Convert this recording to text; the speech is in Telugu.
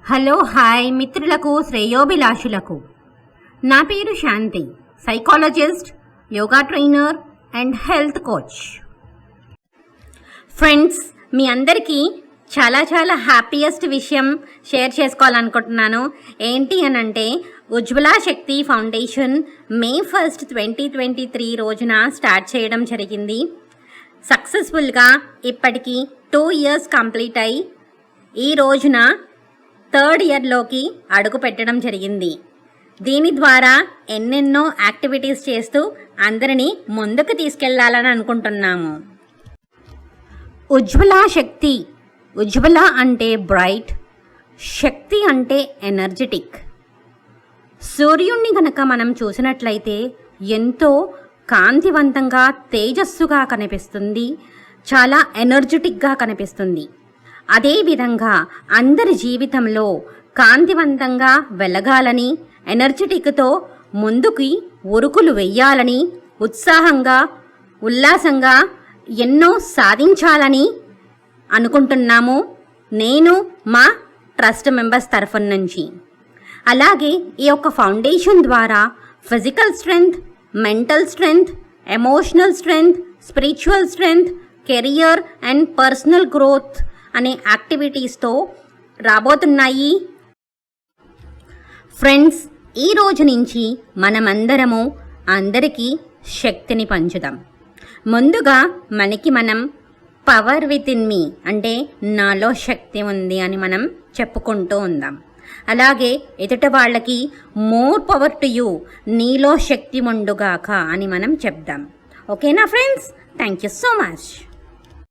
హలో హాయ్ మిత్రులకు శ్రేయోభిలాషులకు నా పేరు Shanti, psychologist, yoga trainer and health coach. Friends, మీ అందరికీ చాలా హ్యాపీయెస్ట్ విషయం షేర్ చేసుకోవాలనుకుంటున్నాను. ఏంటి అనంటే ఉజ్వల శక్తి ఫౌండేషన్ May 1, 2023 రోజున స్టార్ట్ చేయడం జరిగింది. సక్సెస్ఫుల్గా ఇప్పటికీ 2 years కంప్లీట్ అయ్యి ఈ రోజున 3rd yearలోకి అడుగు పెట్టడం జరిగింది. దీని ద్వారా ఎన్నెన్నో యాక్టివిటీస్ చేస్తూ అందరినీ ముందుకు తీసుకెళ్లాలని అనుకుంటున్నాము. ఉజ్వల శక్తి, ఉజ్వల అంటే బ్రైట్, శక్తి అంటే ఎనర్జెటిక్. సూర్యుణ్ణి గనక మనం చూసినట్లయితే ఎంతో కాంతివంతంగా తేజస్సుగా కనిపిస్తుంది, చాలా ఎనర్జెటిక్గా కనిపిస్తుంది. అదేవిధంగా అందరి జీవితంలో కాంతివంతంగా వెలగాలని, ఎనర్జెటిక్తో ముందుకి ఉరుకులు వెయ్యాలని, ఉత్సాహంగా ఉల్లాసంగా ఎన్నో సాధించాలని అనుకుంటున్నాము. నేను మా ట్రస్ట్ మెంబర్స్ తరఫున నుంచి. అలాగే ఈ యొక్క ఫౌండేషన్ ద్వారా physical strength, mental strength, emotional strength, spiritual strength, career and personal growth అనే యాక్టివిటీస్తో రాబోతున్నాయి. ఫ్రెండ్స్, ఈ రోజు నుంచి మనమందరము అందరికీ శక్తిని పంచుదాం. ముందుగా మనకి మనం పవర్ విత్ ఇన్ మీ, అంటే నాలో శక్తి ఉంది అని మనం చెప్పుకుంటూ ఉందాం. అలాగే ఎదుటి వాళ్ళకి మోర్ పవర్ టు యూ, నీలో శక్తి ఉండుగాక అని మనం చెప్దాం. ఓకేనా friends? Thank you so much.